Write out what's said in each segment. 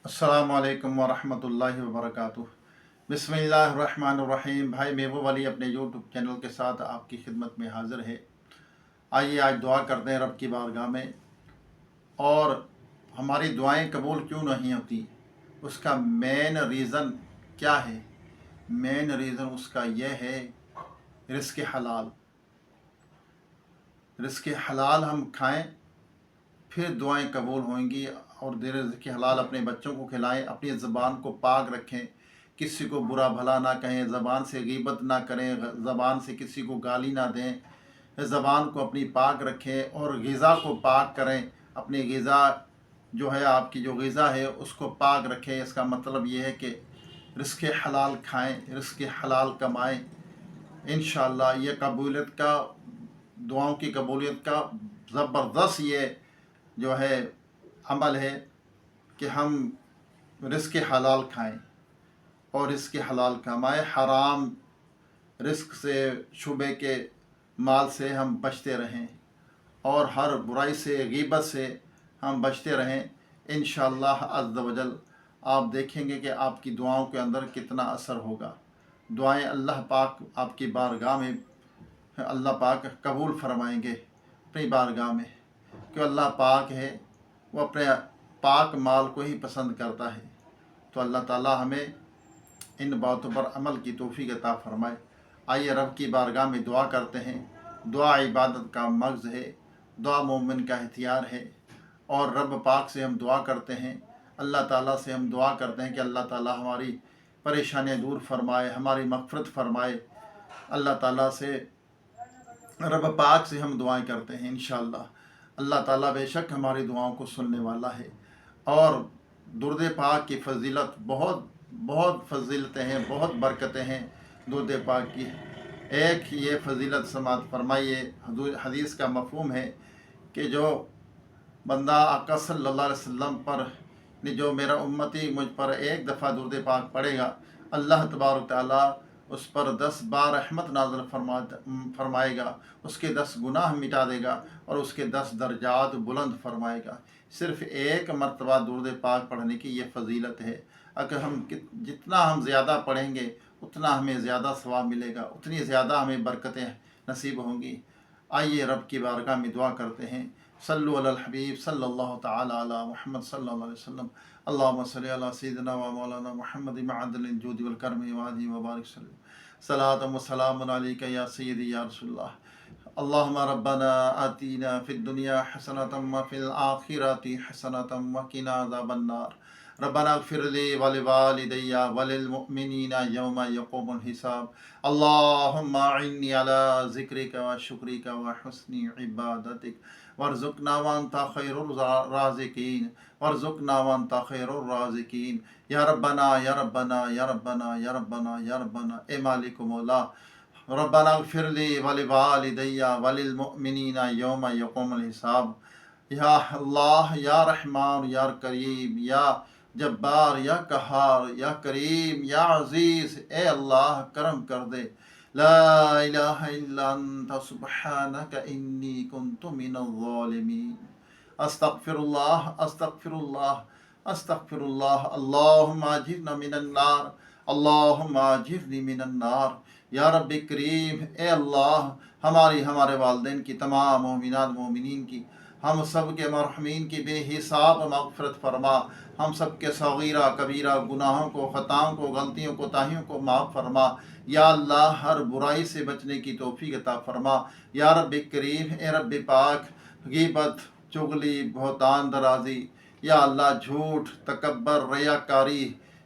अस्सलामु अलैकुम वरहमतुल्लाहि वबरकातुह। बिस्मिल्लाहिर्रहमानिर्रहीम। भाई महबूब अली अपने यूट्यूब चैनल के साथ आपकी खिदमत में हाज़िर है। आइए आज दुआ करते हैं रब की बारगाह में। और हमारी दुआएं कबूल क्यों नहीं होती, उसका मेन रीज़न क्या है? मेन रीज़न उसका यह है रिज़्क़ हलाल। रिज़्क़ हलाल हम खाएं, फिर दुआएं कबूल होंगी। और रिज़्क़ हलाल अपने बच्चों को खिलाएं, अपनी ज़बान को पाक रखें, किसी को बुरा भला ना कहें, ज़बान से गीबत ना करें, ज़बान से किसी को गाली ना दें, ज़बान को अपनी पाक रखें और ग़िज़ा को पाक करें। अपनी ग़िज़ा जो है, आपकी जो ग़िज़ा है उसको पाक रखें। इसका मतलब ये है कि रिज़्क़ हलाल खाएं, रिज़्क़ हलाल कमाएं। इंशाअल्लाह ये कबूलियत का, दुआओं की कबूलियत का ज़बरदस्त ये जो है अमल है कि हम रिज़्क़ हलाल खाएं और रिज़्क़ हलाल कमाएं। हराम रिज़्क़ से, शुबे के माल से हम बचते रहें और हर बुराई से, गीबत से हम बचते रहें। इंशाअल्लाह अज़्ज़ व जल आप देखेंगे कि आपकी दुआओं के अंदर कितना असर होगा। दुआएं अल्लाह पाक आपकी बारगाह में अल्लाह पाक कबूल फरमाएंगे अपनी बारगाह में, कि अल्लाह पाक है, वो अपने पाक माल को ही पसंद करता है। तो अल्लाह ताला हमें इन बातों पर अमल की तौफीक अता फरमाए। आइए रब की बारगाह में दुआ करते हैं। दुआ इबादत का मग़ज़ है, दुआ मोमिन का हथियार है। और रब पाक से हम दुआ करते हैं, अल्लाह ताला से हम दुआ करते हैं कि अल्लाह ताला हमारी परेशानियाँ दूर फरमाए, हमारी मग़फ़िरत फरमाए। अल्लाह ताला से, रब पाक से हम दुआएं करते हैं। इंशाअल्लाह अल्लाह ताला बेशक हमारी दुआओं को सुनने वाला है। और दुरूद पाक की फ़जीलत बहुत बहुत फ़जीलतें हैं, बहुत बरकतें हैं दुरूद पाक की। एक ये फ़जीलत समात फरमाइए, हदीस का मफ़हूम है कि जो बंदा आका सल्लल्लाहु अलैहि वसल्लम पर, जो मेरा उम्मती मुझ पर एक दफ़ा दुरूद पाक पढ़ेगा, अल्लाह तबारक तआला उस पर 10 बार रहमत नाज़िल फरमाएगा, उसके 10 गुनाह मिटा देगा और उसके 10 दर्जात बुलंद फरमाएगा। सिर्फ़ एक मरतबा दुरूद पाक पढ़ने की ये फ़जीलत है। अगर हम जितना हम ज़्यादा पढ़ेंगे उतना हमें ज़्यादा सवाब मिलेगा, उतनी ज़्यादा हमें बरकतें नसीब होंगी। आइए रब की बारगाह में दुआ करते हैं। सल्लु अलल हबीब सल्लल्लाहु तआला अला मुहम्मद सल्लल्लाहु अलैहि वसल्लम। अल्लाहुम्मा सल्लि अला सय्यिदिना व मौलाना मुहम्मद मअदनिल जूदि वल करमी व आदि व बारिक सल्लम। सलातु व सलामुन अलैका या सय्यिदी या रसूलल्लाह। अल्लाहुम्मा रब्बना आतीना फिद दुनिया हसनतम व फिल आखिरति हसनतम व किना अज़ाबन नार। रब्बना इग़फ़िर ली व लिवालिदैया व लिल मुअमिनीना यौमा यक़ूमुल हिसाब। अल्लाहुम्मा अइन्नी अला ज़िक्रिका व शुक्रिका व हुस्नि इबादतिक वर्ज़ुक़ना व अंता खैरुर राज़िक़ीन, वर्ज़ुक़ना व अंता खैरुर राज़िक़ीन। या रब्बना या रब्बना या रब्बना या रब्बना या रब्बना। ए मालिक मौला, रब्बना इग़फ़िर ली व लिवालिदैया व लिल मुअमिनीना यौमा यक़ूमुल हिसाब। या अल्लाह, या रहमान, या करीम, या जब्बार, या कहार, या करीम, या अज़ीज़, ए अल्लाह करम कर दे। ला इलाहा इल्ला अंता सुब्हानका इन्नी कुन्तु मिनज़ ज़ालिमीन। अस्तग़फ़िरुल्लाह अस्तग़फ़िरुल्लाह अस्तग़फ़िरुल्लाह। अल्लाहुम्मा अजिरना मिनन नार, अल्लाहुम्मा अजिरनी मिनन नार। या रब्बी करीम, ए अल्लाह हमारी, हमारे वालिदैन की, तमाम मोमिनात मोमिनीन की, हम सब के मरहूमीन की बेहिसाब मग़फ़िरत फरमा। हम सब के सगीरा कबीरा गुनाहों को, ख़ताओं को, गलतियों को, ताहियों को माफ़ फरमा। या अल्लाह हर बुराई से बचने की तौफ़ीक़ अता फरमा। या रब्बी करीम, ए रब्बी पाक, ग़ीबत, चुगली, बहतान दराज़ी, या अल्लाह झूठ, तकब्बर, रियाकारी,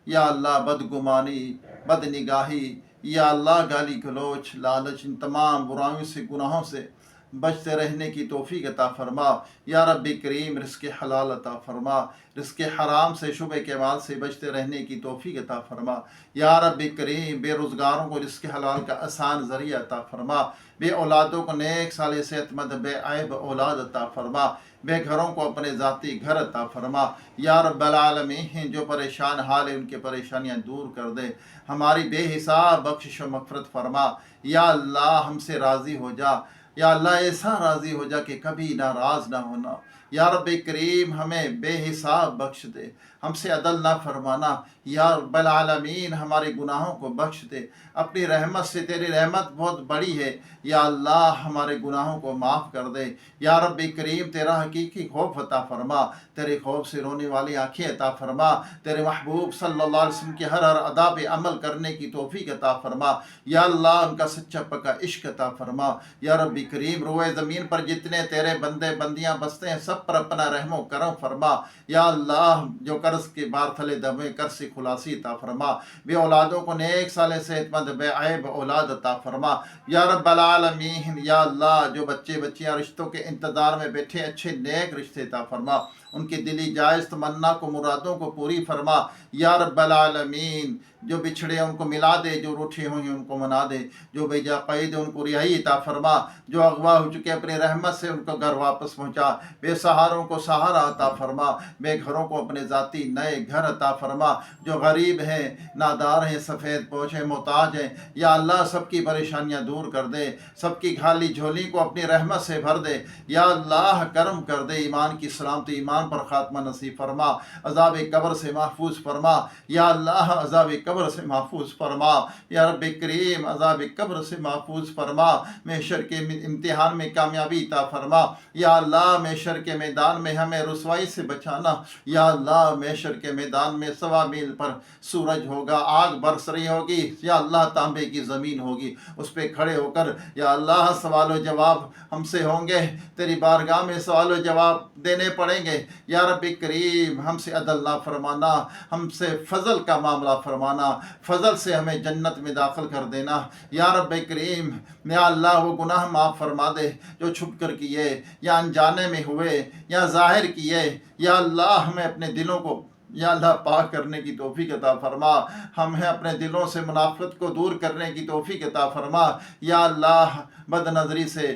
या अल्लाह बदगुमानी, बदनिगाही, या अल्लाह गाली गलोच, लालच, इन तमाम बुराइयों से, गुनाहों से बचते रहने की तौफ़ीक़ अता फरमा। या रब्बी करीम, रिज़्क़ हलाल अता फरमा। रिज़्क़ हराम से, शुबे के माल से बचते रहने की तौफ़ीक़ अता फरमा। या रब्बी करीम, बेरोज़गारों को रिज़्क़ हलाल का आसान ज़रिया अता फरमा। बे औलादों को नेक साले सेहतमंद बेऐब औलाद अता फरमा। बेघरों को अपने ज़ाती घर अता फरमा। या रब्बल आलमीन, जो परेशान हाल है उनकी परेशानियाँ दूर कर दे। हमारी बेहिसाब बख्शिश व मग़फ़िरत फरमा। या अल्लाह हमसे राज़ी हो जा। या अल्लाह ऐसा राज़ी हो जा कि कभी नाराज़ ना होना। या रब्बी करीम, हमें बेहिसाब बख्श दे, हमसे अदल ना फरमाना। या रब्बल आलमीन हमारे गुनाहों को बख्श दे अपनी रहमत से, तेरी रहमत बहुत बड़ी है। या अल्लाह हमारे गुनाहों को माफ़ कर दे। या रब्बी करीम तेरा हकीकी खौफ अता फरमा, तेरे खौफ से रोने वाली आँखें अता फरमा, तेरे महबूब सल्लल्लाहु अलैहि वसल्लम के हर अदा पे अमल करने की तौफीक अता फरमा। या अल्लाह उनका सच्चा पक्का इश्क अता फरमा। या रब्बी करीम रोए ज़मीन पर जितने तेरे बंदे बंदियाँ बसते हैं सब पर अपना रहमो करम फरमा। या अल्लाह जो कर्ज के बार थले दबे कर्ज से खुलासी अता फरमा। बे औलादों को नेक साले सेहतमंद बेऐब औलाद अता फरमा। या रब्बल आलमीन या अल्लाह जो बच्चे बच्चियाँ रिश्तों के इंतज़ार में बैठे अच्छे नेक रिश्ते अता फरमा, उनकी दिली जायज़ तमन्ना को मुरादों को पूरी फरमा। या रब्बल आलमीन जो बिछड़े उनको मिला दे, जो रूठे हुए हैं उनको मना दे, जो बेजा कैद है उनको रिहाई अता फरमा, जो अगवा हो चुके अपनी रहमत से उनको घर वापस पहुँचा। बेसहारों को सहारा अता फरमा, बेघरों को अपने ज़ाती नए घर अता फरमा। जो गरीब हैं, नादार हैं, सफ़ेद पोश हैं, मोहताज हैं, या अल्लाह सबकी परेशानियाँ दूर कर दे, सबकी खाली झोली को अपनी रहमत से भर दे। या अल्लाह करम कर दे, ईमान की सलामती, ईमान पर खात्मा नसीब फरमा, अज़ाब कब्र से महफूज फरमा। या अल्लाह अज़ाब कब्र से महफूज फरमा। या रब करीम अज़ाब कब्र से महफूज फरमा। महशर के इम्तिहान में कामयाबी अता फरमा। या अल्लाह महशर के मैदान में हमें रुसवाई से बचाना। या अल्लाह महशर के मैदान में 1.25 मील पर सूरज होगा, आग बरस रही होगी, या अल्लाह तांबे की ज़मीन होगी, उस पर खड़े होकर या अल्लाह सवाल व जवाब हमसे होंगे, तेरी बारगाह में सवाल व जवाब देने पड़ेंगे। या रब्बी करीम हमसे अदल ना फरमाना, हमसे फ़ज़ल का मामला फरमाना, फ़ज़ल से हमें जन्नत में दाखिल कर देना। या रब्बी करीम या अल्लाह वो गुनाह माफ़ फरमा दे जो छुप कर किए या अनजाने में हुए या ज़ाहिर किए। या अल्लाह हमें अपने दिलों को या अल्लाह पाक करने की तौफीक अता फरमा, हमें अपने दिलों से मुनाफिक़त को दूर करने की तौफीक अता फरमा। या अल्लाह बदनज़री से,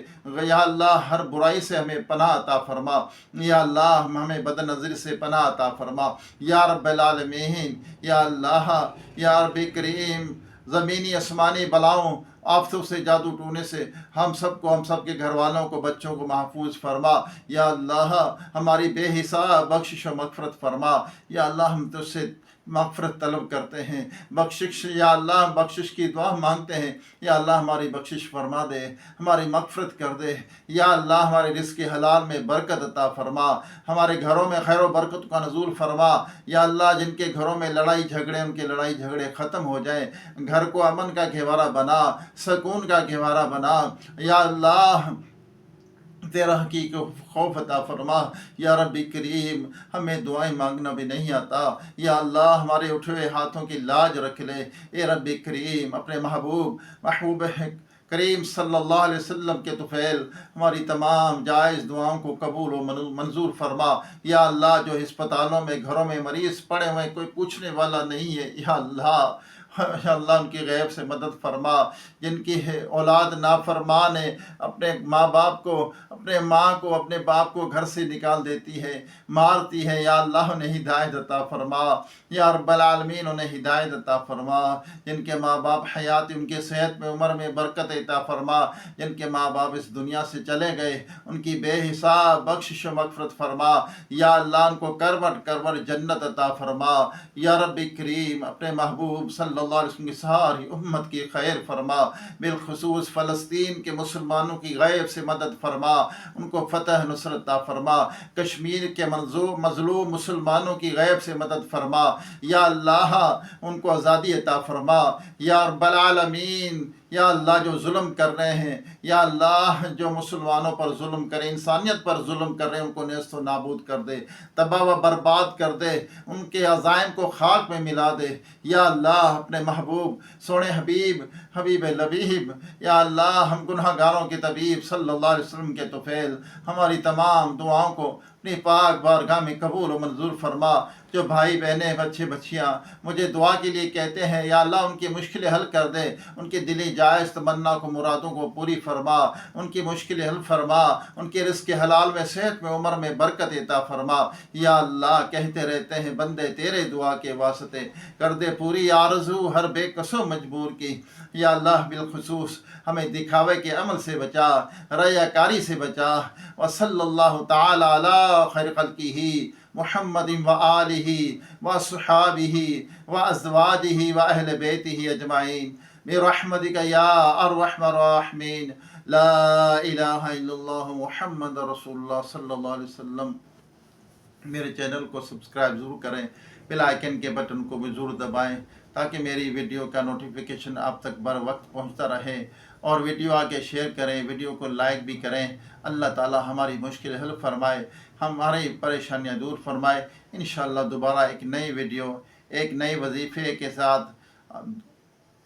या अल्लाह हर बुराई से हमें पनाह अता फरमा। या अल्लाह हमें बदनज़री से पनाह अता फरमा। या रब्बल आलमीन या अल्लाह या रब्बी करीम ज़मीनी आसमानी बलाओं आफतों से, जादू टूने से हम सबको, हम सब के घर वालों को, बच्चों को महफूज फरमा। या अल्लाह हमारी बेहिसाब बख्शिश व मग़फ़िरत फरमा। या अल्लाह हम तुझसे मग़फ़िरत तलब करते हैं, बख्शिश, या अल्लाह बख्शिश की दुआ मांगते हैं। या अल्लाह हमारी बख्शिश फरमा दे, हमारी मग़फ़िरत कर दे। या अल्लाह हमारे रिज़्क़ हलाल में बरकत अता फरमा, हमारे घरों में खैर व बरकत का नज़ूल फरमा। या अल्लाह जिनके घरों में लड़ाई झगड़े, उनके लड़ाई झगड़े ख़त्म हो जाएँ, घर को अमन का गहवारा बना, सकून का गहवारा बना। या अल्लाह तेरा हकीक खौफ अता फरमा। या रब्बी करीम हमें दुआएं मांगना भी नहीं आता। या अल्लाह हमारे उठे हुए हाथों की लाज रख ले। ए रब्बी करीम अपने महबूब करीम सल्लल्लाहु अलैहि वसल्लम के तुफ़ैल हमारी तमाम जायज़ दुआओं को कबूल व मंजूर फरमा। या अल्लाह जो अस्पतालों में, घरों में मरीज़ पड़े हुए, कोई पूछने वाला नहीं है, या अल्लाह उनकी गैब से मदद फरमा। जिनकी है औलाद नाफरमान है, अपने माँ बाप को, अपने माँ को, अपने बाप को घर से निकाल देती है, मारती है, या अल्लाह उन्हें हिदायत अता फरमा। या रब्बल आलमीन उन्हें हिदायत अता फरमा। जिनके माँ बाप हयात, उनके सेहत में, उम्र में बरकत अता फरमा। जिनके माँ बाप इस दुनिया से चले गए, उनकी बेहिसाब बख्शिश व मग़फ़िरत फरमा। या अल्लाह उनको करवट करवट जन्नत अता फरमा। या रब्बी करीम अपने महबूब सल्लल्लाहु अलैहि वसल्लम की सारी उम्मत की खैर फरमा, बिलखुसूस फ़लस्तीन के मुसलमानों की गैब से मदद फरमा, उनको फ़तह नुसरत अता फरमा। कश्मीर के मज़लूम मुसलमानों की गैब से मदद फरमा। या अल्लाह उनको आज़ादी अता फरमा। या रब्बल आलमीन या अल्लाह जो जुल्म कर रहे हैं, या अल्लाह जो मुसलमानों पर जुल्म करे, इंसानियत पर जुल्म कर रहे हैं, उनको नेस्त व नाबूद कर दे, तबाह व बर्बाद कर दे, उनके अज़ाइम को खाक में मिला दे। या अल्लाह अपने महबूब सोने हबीब लबीब, या अल्लाह हम गुनहगारों के तबीब सल्लल्लाहु अलैहि वसल्लम के तुफ़ैल हमारी तमाम दुआओं को अपनी पाक बारगाह में कबूल व मंजूर फरमा। जो भाई बहनें, बच्चे बच्चियाँ मुझे दुआ के लिए कहते हैं, या अल्लाह उनकी मुश्किलें हल कर दे, उनकी दिली जायज़ तमन्ना को, मुरादों को पूरी फरमा, उनकी मुश्किलें हल फरमा, उनके रिज़्क़ हलाल में, सेहत में, उम्र में बरकत अता फरमा। या अल्लाह कहते रहते हैं बंदे तेरे दुआ के वास्ते कर दे पूरी आरज़ू हर बेकसो मजबूर की। या अल्लाह बिलखुसूस हमें दिखावे के अमल से बचा, रयाकारी से बचा। व सल्लल्लाहु तआला अला खैर खल्क़िही मुहम्मदिन व आलिहि व अस्हाबिहि व अज़वाजिहि व अहल बैतिहि अजमाइन बिरहमतिका या अरहमर राहिमीन। ला इलाहा इल्लल्लाह मुहम्मद रसूलुल्लाह सल्लल्लाहु अलैहि वसल्लम। मेरे चैनल को सब्सक्राइब ज़रूर करें, बेल आइकन के बटन को भी ज़रूर दबाएं ताकि मेरी वीडियो का नोटिफिकेशन आप तक बर वक्त पहुँचता रहे। और वीडियो आगे शेयर करें, वीडियो को लाइक भी करें। अल्लाह ताला हमारी मुश्किल हल फरमाए, हमारी परेशानियां दूर फरमाए। इंशाअल्लाह दोबारा एक नई वीडियो, एक नए वजीफ़े के साथ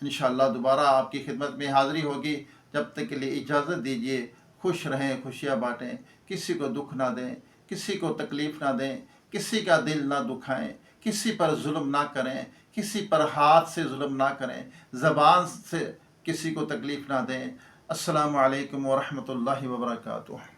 इंशाअल्लाह दोबारा आपकी खिदमत में हाज़िरी होगी। जब तक के लिए इजाज़त दीजिए। खुश रहें, खुशियाँ बाँटें, किसी को दुख ना दें, किसी को तकलीफ़ ना दें, किसी का दिल ना दुखाएं, किसी पर जुल्म ना करें, किसी पर हाथ से जुल्म ना करें, ज़बान से किसी को तकलीफ़ ना दें। अस्सलामु अलैकुम व रहमतुल्लाहि व बरकातुहू।